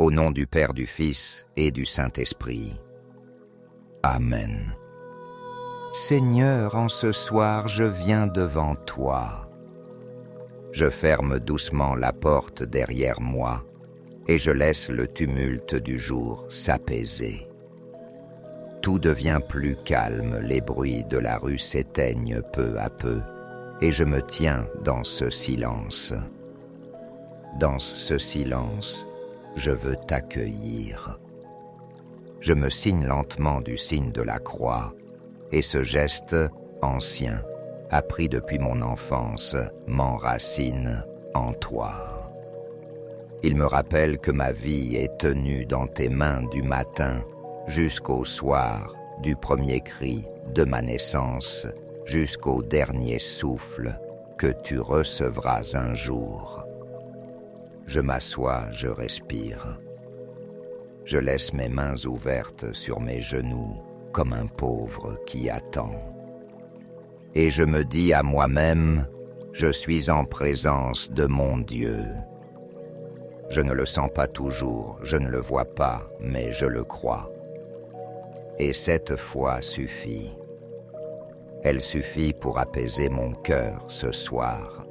Au nom du Père, du Fils et du Saint-Esprit. Amen. Seigneur, en ce soir, je viens devant toi. Je ferme doucement la porte derrière moi et je laisse le tumulte du jour s'apaiser. Tout devient plus calme, les bruits de la rue s'éteignent peu à peu et je me tiens dans ce silence. Dans ce silence, je veux t'accueillir. Je me signe lentement du signe de la croix et ce geste ancien, appris depuis mon enfance, m'enracine en toi. Il me rappelle que ma vie est tenue dans tes mains du matin jusqu'au soir, du premier cri de ma naissance jusqu'au dernier souffle que tu recevras un jour. Je m'assois, je respire. Je laisse mes mains ouvertes sur mes genoux comme un pauvre qui attend. Et je me dis à moi-même, je suis en présence de mon Dieu. Je ne le sens pas toujours, je ne le vois pas, mais je le crois. Et cette foi suffit. Elle suffit pour apaiser mon cœur ce soir.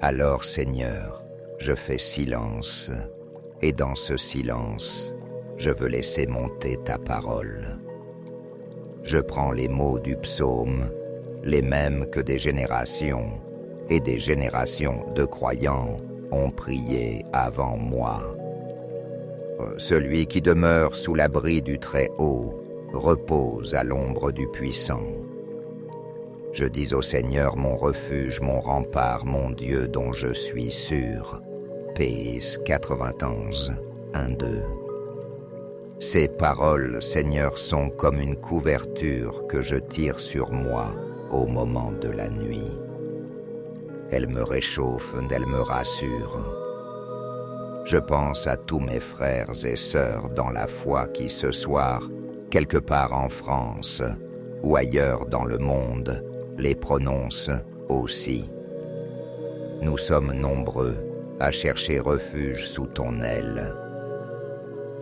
Alors, Seigneur, je fais silence, et dans ce silence, je veux laisser monter ta parole. Je prends les mots du psaume, les mêmes que des générations et des générations de croyants ont prié avant moi. Celui qui demeure sous l'abri du Très-Haut repose à l'ombre du Puissant. Je dis au Seigneur mon refuge, mon rempart, mon Dieu dont je suis sûr. PS 91, 1-2. Ces paroles, Seigneur, sont comme une couverture que je tire sur moi au moment de la nuit. Elles me réchauffent, elles me rassurent. Je pense à tous mes frères et sœurs dans la foi qui ce soir, quelque part en France ou ailleurs dans le monde, les prononcent aussi. Nous sommes nombreux à chercher refuge sous ton aile.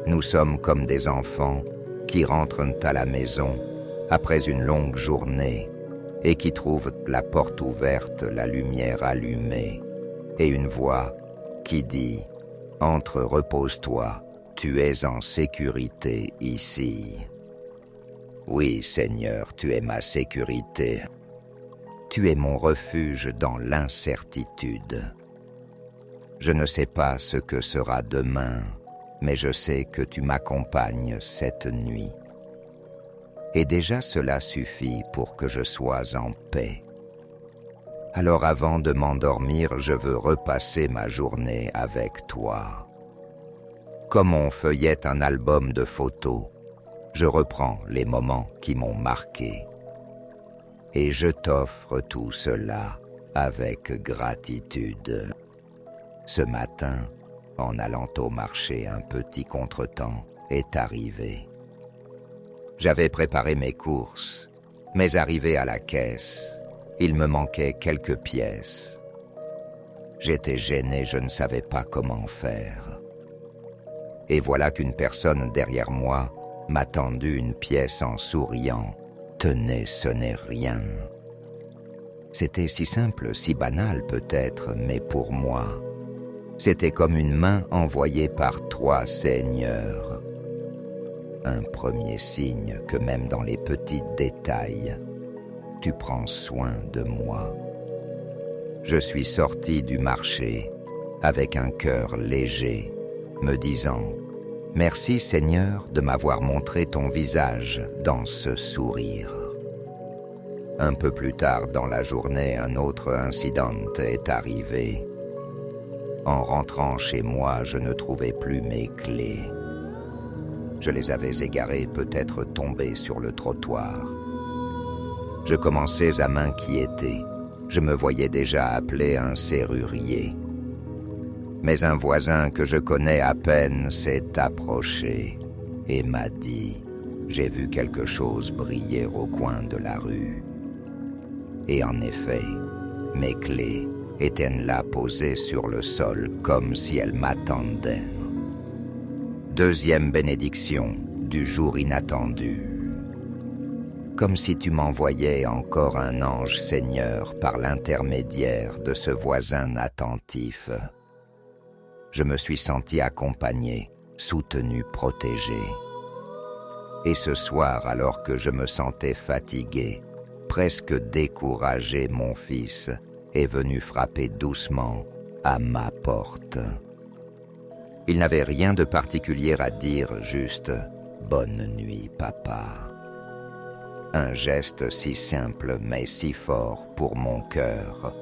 Nous sommes comme des enfants qui rentrent à la maison après une longue journée et qui trouvent la porte ouverte, la lumière allumée et une voix qui dit « Entre, repose-toi, tu es en sécurité ici. » Oui, Seigneur, tu es ma sécurité. Tu es mon refuge dans l'incertitude. Je ne sais pas ce que sera demain, mais je sais que tu m'accompagnes cette nuit. Et déjà cela suffit pour que je sois en paix. Alors avant de m'endormir, je veux repasser ma journée avec toi. Comme on feuillette un album de photos, je reprends les moments qui m'ont marqué. Et je t'offre tout cela avec gratitude. Ce matin, en allant au marché, un petit contretemps est arrivé. J'avais préparé mes courses, mais arrivé à la caisse, il me manquait quelques pièces. J'étais gêné, je ne savais pas comment faire. Et voilà qu'une personne derrière moi m'a tendu une pièce en souriant. Tenez, ce n'est rien. C'était si simple, si banal peut-être, mais pour moi, c'était comme une main envoyée par toi, Seigneur. Un premier signe que même dans les petits détails, tu prends soin de moi. Je suis sorti du marché avec un cœur léger, me disant « Merci Seigneur de m'avoir montré ton visage dans ce sourire. » Un peu plus tard dans la journée, un autre incident est arrivé. En rentrant chez moi, je ne trouvais plus mes clés. Je les avais égarées, peut-être tombées sur le trottoir. Je commençais à m'inquiéter. Je me voyais déjà appeler un serrurier. Mais un voisin que je connais à peine s'est approché et m'a dit « J'ai vu quelque chose briller au coin de la rue. » Et en effet, mes clés étaient là posées sur le sol comme si elles m'attendaient. Deuxième bénédiction du jour inattendu. Comme si tu m'envoyais encore un ange Seigneur par l'intermédiaire de ce voisin attentif. Je me suis senti accompagné, soutenu, protégé. Et ce soir, alors que je me sentais fatigué, presque découragé, mon fils est venu frapper doucement à ma porte. Il n'avait rien de particulier à dire, juste « Bonne nuit, papa ». Un geste si simple mais si fort pour mon cœur.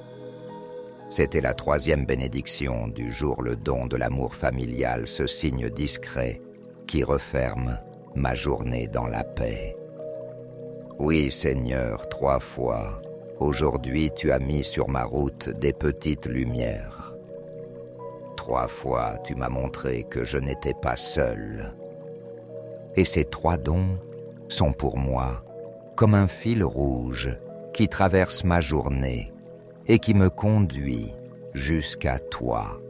C'était la troisième bénédiction du jour, le don de l'amour familial, ce signe discret qui referme ma journée dans la paix. Oui, Seigneur, 3 fois, aujourd'hui tu as mis sur ma route des petites lumières. 3 fois tu m'as montré que je n'étais pas seul. Et ces 3 dons sont pour moi comme un fil rouge qui traverse ma journée et qui me conduit jusqu'à toi.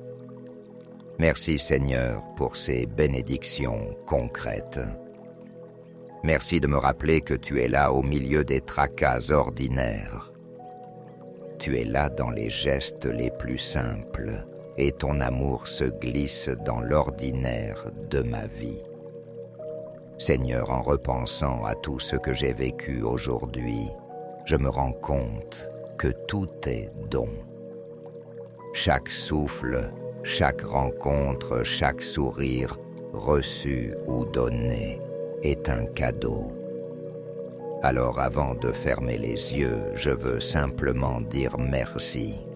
Merci Seigneur pour ces bénédictions concrètes. Merci de me rappeler que tu es là au milieu des tracas ordinaires. Tu es là dans les gestes les plus simples et ton amour se glisse dans l'ordinaire de ma vie. Seigneur, en repensant à tout ce que j'ai vécu aujourd'hui, je me rends compte que tout est don. Chaque souffle, chaque rencontre, chaque sourire, reçu ou donné, est un cadeau. Alors avant de fermer les yeux, je veux simplement dire merci.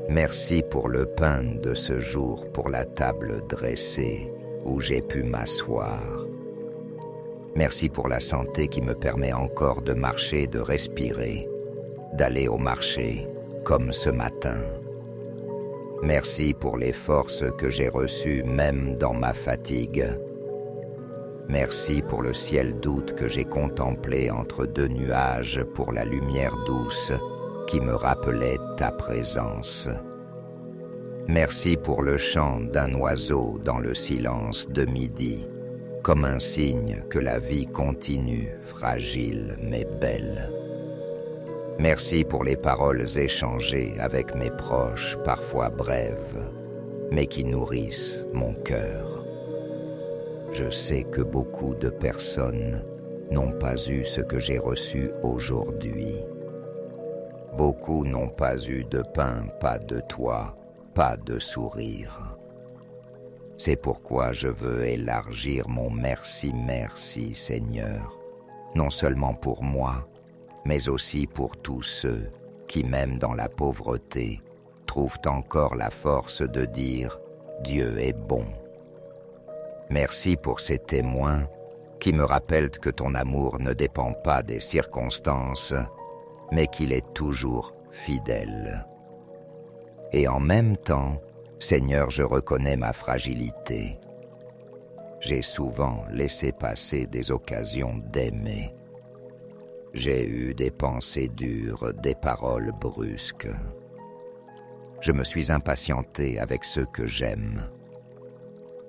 Merci pour le pain de ce jour, pour la table dressée où j'ai pu m'asseoir. Merci pour la santé qui me permet encore de marcher, de respirer, d'aller au marché, comme ce matin. Merci pour les forces que j'ai reçues même dans ma fatigue. Merci pour le ciel d'août que j'ai contemplé entre 2 nuages, pour la lumière douce qui me rappelait ta présence. Merci pour le chant d'un oiseau dans le silence de midi, comme un signe que la vie continue, fragile mais belle. Merci pour les paroles échangées avec mes proches, parfois brèves, mais qui nourrissent mon cœur. Je sais que beaucoup de personnes n'ont pas eu ce que j'ai reçu aujourd'hui. Beaucoup n'ont pas eu de pain, pas de toit, pas de sourire. C'est pourquoi je veux élargir mon merci, merci Seigneur, non seulement pour moi, mais aussi pour tous ceux qui, même dans la pauvreté, trouvent encore la force de dire « Dieu est bon ». Merci pour ces témoins qui me rappellent que ton amour ne dépend pas des circonstances, mais qu'il est toujours fidèle. Et en même temps, Seigneur, je reconnais ma fragilité. J'ai souvent laissé passer des occasions d'aimer. J'ai eu des pensées dures, des paroles brusques. Je me suis impatienté avec ceux que j'aime.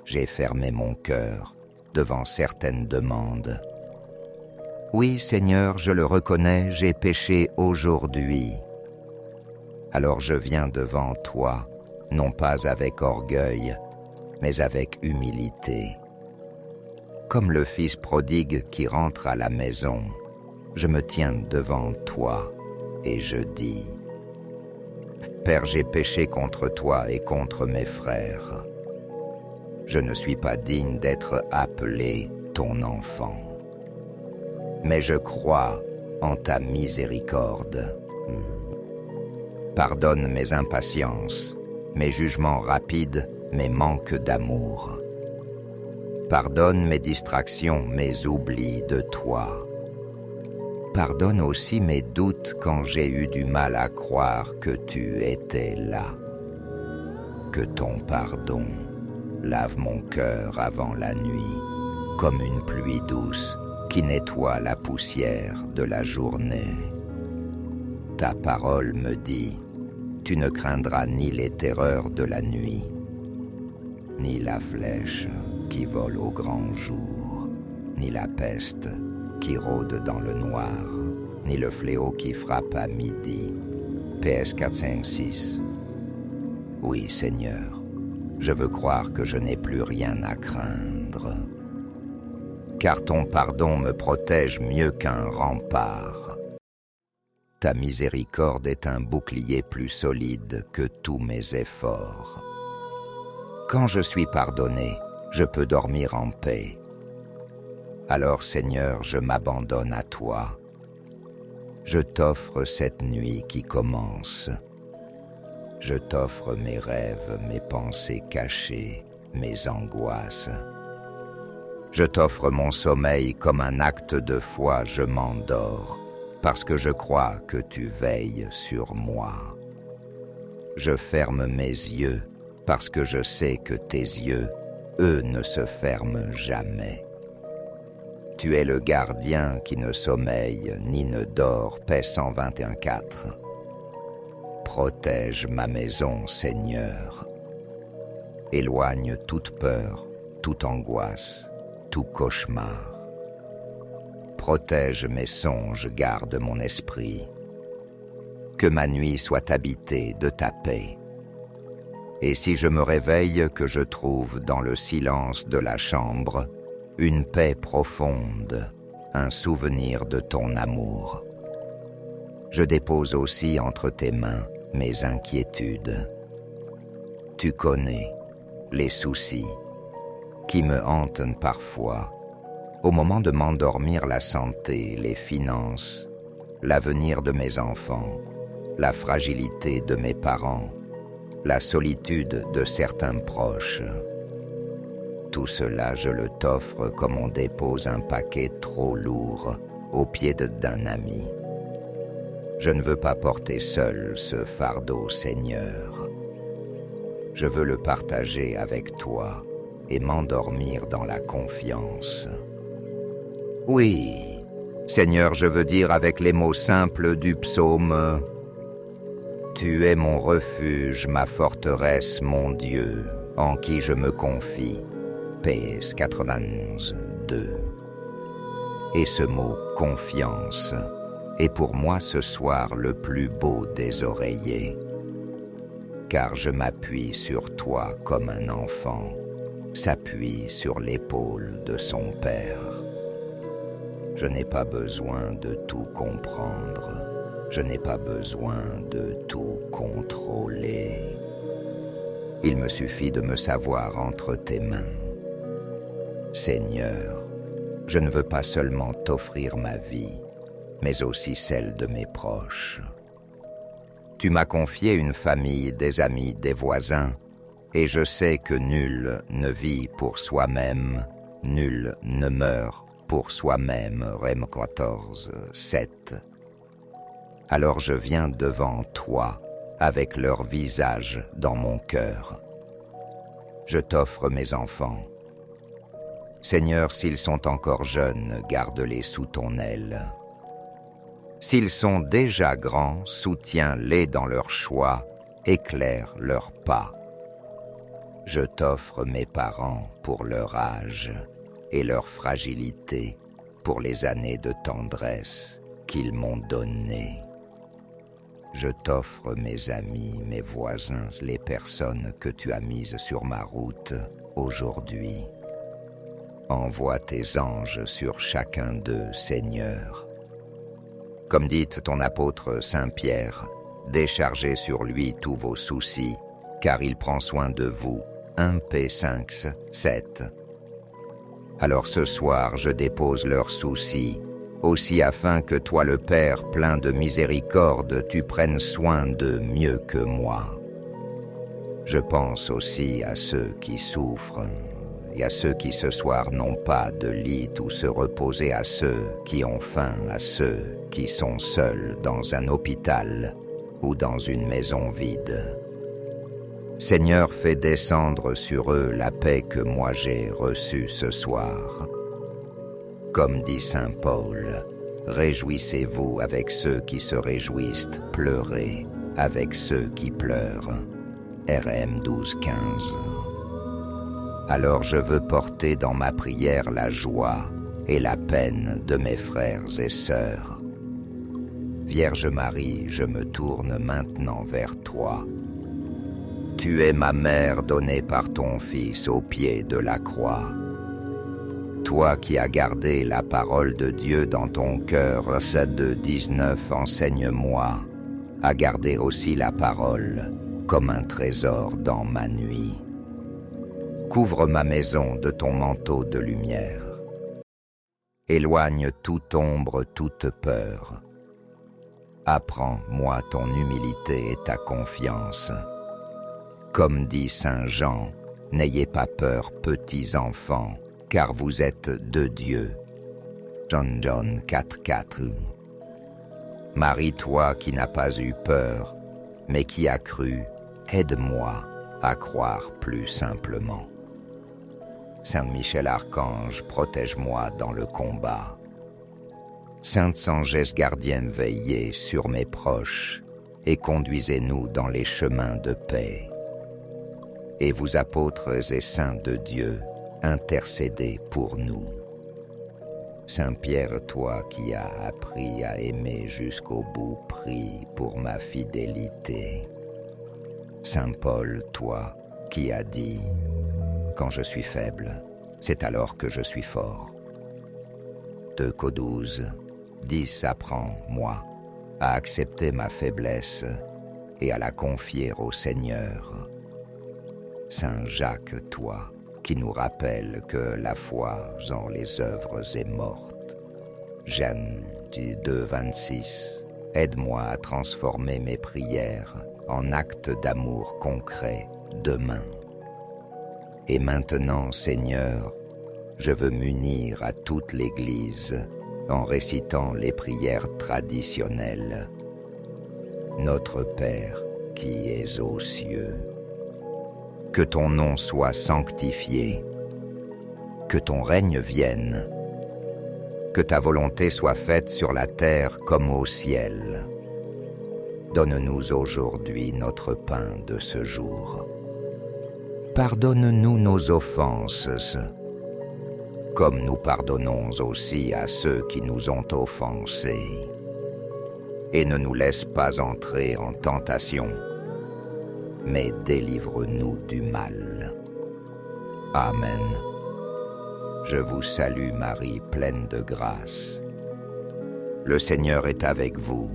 J'ai fermé mon cœur devant certaines demandes. Oui, Seigneur, je le reconnais, j'ai péché aujourd'hui. Alors je viens devant toi, non pas avec orgueil, mais avec humilité. Comme le fils prodigue qui rentre à la maison, je me tiens devant toi et je dis « Père, j'ai péché contre toi et contre mes frères. Je ne suis pas digne d'être appelé ton enfant. Mais je crois en ta miséricorde. Pardonne mes impatiences, mes jugements rapides, mes manques d'amour. Pardonne mes distractions, mes oublis de toi. Pardonne aussi mes doutes quand j'ai eu du mal à croire que tu étais là. Que ton pardon lave mon cœur avant la nuit, comme une pluie douce qui nettoie la poussière de la journée. Ta parole me dit, tu ne craindras ni les terreurs de la nuit, ni la flèche qui vole au grand jour, ni la peste qui rôde dans le noir, ni le fléau qui frappe à midi. PS 456. Oui, Seigneur, je veux croire que je n'ai plus rien à craindre, car ton pardon me protège mieux qu'un rempart. Ta miséricorde est un bouclier plus solide que tous mes efforts. Quand je suis pardonné, je peux dormir en paix. Alors, Seigneur, je m'abandonne à toi. Je t'offre cette nuit qui commence. Je t'offre mes rêves, mes pensées cachées, mes angoisses. Je t'offre mon sommeil comme un acte de foi, je m'endors, parce que je crois que tu veilles sur moi. Je ferme mes yeux, parce que je sais que tes yeux, eux, ne se ferment jamais. Tu es le gardien qui ne sommeille ni ne dort, paix 121.4. Protège ma maison, Seigneur. Éloigne toute peur, toute angoisse, tout cauchemar. Protège mes songes, garde mon esprit. Que ma nuit soit habitée de ta paix. Et si je me réveille, que je trouve dans le silence de la chambre une paix profonde, un souvenir de ton amour. Je dépose aussi entre tes mains mes inquiétudes. Tu connais les soucis qui me hantent parfois, au moment de m'endormir, la santé, les finances, l'avenir de mes enfants, la fragilité de mes parents, la solitude de certains proches. Tout cela, je le t'offre comme on dépose un paquet trop lourd au pied d'un ami. Je ne veux pas porter seul ce fardeau, Seigneur. Je veux le partager avec toi et m'endormir dans la confiance. Oui, Seigneur, je veux dire avec les mots simples du psaume « Tu es mon refuge, ma forteresse, mon Dieu, en qui je me confie ». PS 91, 2. Et ce mot « confiance » est pour moi ce soir le plus beau des oreillers, car je m'appuie sur toi comme un enfant s'appuie sur l'épaule de son père. Je n'ai pas besoin de tout comprendre, je n'ai pas besoin de tout contrôler. Il me suffit de me savoir entre tes mains. Seigneur, je ne veux pas seulement t'offrir ma vie, mais aussi celle de mes proches. Tu m'as confié une famille, des amis, des voisins, et je sais que nul ne vit pour soi-même, nul ne meurt pour soi-même, Rem 14, 7. Alors je viens devant toi, avec leur visage dans mon cœur. Je t'offre mes enfants. Seigneur, s'ils sont encore jeunes, garde-les sous ton aile. S'ils sont déjà grands, soutiens-les dans leur choix, éclaire leurs pas. Je t'offre mes parents pour leur âge et leur fragilité, pour les années de tendresse qu'ils m'ont données. Je t'offre mes amis, mes voisins, les personnes que tu as mises sur ma route aujourd'hui. Envoie tes anges sur chacun d'eux, Seigneur. Comme dit ton apôtre Saint Pierre, déchargez sur lui tous vos soucis, car il prend soin de vous. 1 P 5, 7. Alors ce soir, je dépose leurs soucis, aussi afin que toi le Père, plein de miséricorde, tu prennes soin d'eux mieux que moi. Je pense aussi à ceux qui souffrent, et à ceux qui ce soir n'ont pas de lit où se reposer, à ceux qui ont faim, à ceux qui sont seuls dans un hôpital ou dans une maison vide. Seigneur, fais descendre sur eux la paix que moi j'ai reçue ce soir. Comme dit saint Paul, réjouissez-vous avec ceux qui se réjouissent, pleurez avec ceux qui pleurent. RM 12, 15. Alors je veux porter dans ma prière la joie et la peine de mes frères et sœurs. Vierge Marie, je me tourne maintenant vers toi. Tu es ma mère donnée par ton Fils au pied de la croix. Toi qui as gardé la parole de Dieu dans ton cœur, celle de 19, enseigne-moi à garder aussi la parole comme un trésor dans ma nuit. Couvre ma maison de ton manteau de lumière. Éloigne toute ombre, toute peur. Apprends-moi ton humilité et ta confiance. Comme dit Saint Jean, n'ayez pas peur, petits enfants, car vous êtes de Dieu. John 4,4. Marie, toi qui n'as pas eu peur, mais qui as cru, aide-moi à croire plus simplement. Saint Michel Archange, protège-moi dans le combat. Sainte Sangesse gardienne, veillez sur mes proches et conduisez-nous dans les chemins de paix. Et vous apôtres et saints de Dieu, intercédez pour nous. Saint Pierre, toi qui as appris à aimer jusqu'au bout, prie pour ma fidélité. Saint Paul, toi qui as dit « Quand je suis faible, c'est alors que je suis fort ». 2 Colossiens 10, apprends-moi à accepter ma faiblesse et à la confier au Seigneur. Saint Jacques, toi qui nous rappelle que la foi en les œuvres est morte. Jeanne 2,26, aide-moi à transformer mes prières en actes d'amour concrets demain. Et maintenant, Seigneur, je veux m'unir à toute l'Église en récitant les prières traditionnelles. Notre Père qui es aux cieux, que ton nom soit sanctifié, que ton règne vienne, que ta volonté soit faite sur la terre comme au ciel. Donne-nous aujourd'hui notre pain de ce jour. Pardonne-nous nos offenses, comme nous pardonnons aussi à ceux qui nous ont offensés. Et ne nous laisse pas entrer en tentation, mais délivre-nous du mal. Amen. Je vous salue Marie, pleine de grâce. Le Seigneur est avec vous.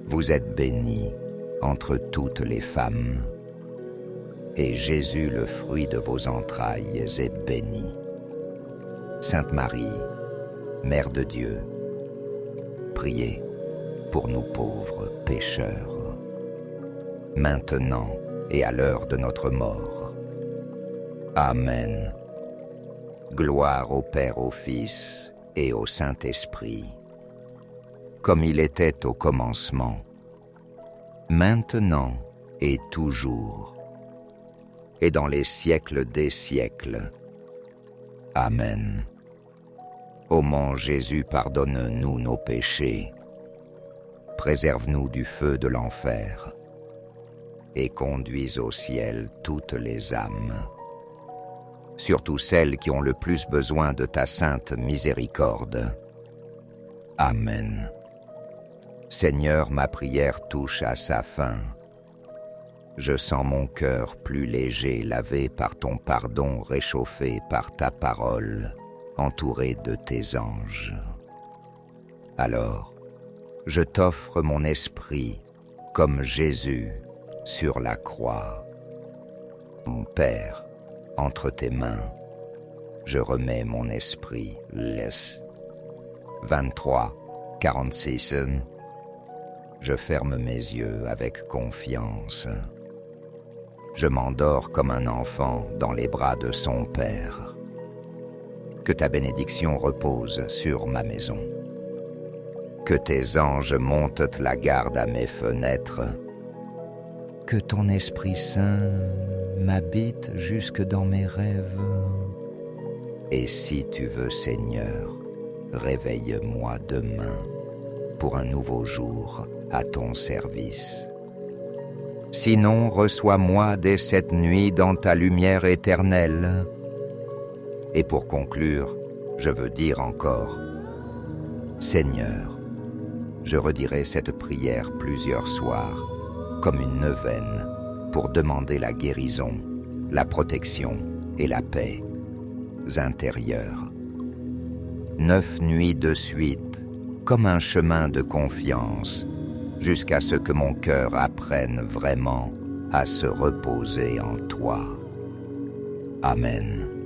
Vous êtes bénie entre toutes les femmes, et Jésus, le fruit de vos entrailles, est béni. Sainte Marie, Mère de Dieu, priez pour nous pauvres pécheurs, maintenant et à l'heure de notre mort. Amen. Gloire au Père, au Fils et au Saint-Esprit, comme il était au commencement, maintenant et toujours, et dans les siècles des siècles. Amen. Ô mon Jésus, pardonne-nous nos péchés, préserve-nous du feu de l'enfer, et conduise au ciel toutes les âmes, surtout celles qui ont le plus besoin de ta sainte miséricorde. Amen. Seigneur, ma prière touche à sa fin. Je sens mon cœur plus léger, lavé par ton pardon, réchauffé par ta parole, entouré de tes anges. Alors, je t'offre mon esprit comme Jésus sur la croix. Mon Père, entre tes mains, je remets mon esprit. Laisse. 23, 46. Je ferme mes yeux avec confiance. Je m'endors comme un enfant dans les bras de son Père. Que ta bénédiction repose sur ma maison. Que tes anges montent la garde à mes fenêtres. Que ton Esprit Saint m'habite jusque dans mes rêves. Et si tu veux, Seigneur, réveille-moi demain pour un nouveau jour à ton service. Sinon, reçois-moi dès cette nuit dans ta lumière éternelle. Et pour conclure, je veux dire encore, Seigneur, je redirai cette prière plusieurs soirs, comme une neuvaine, pour demander la guérison, la protection et la paix intérieure. 9 nuits de suite, comme un chemin de confiance, jusqu'à ce que mon cœur apprenne vraiment à se reposer en toi. Amen.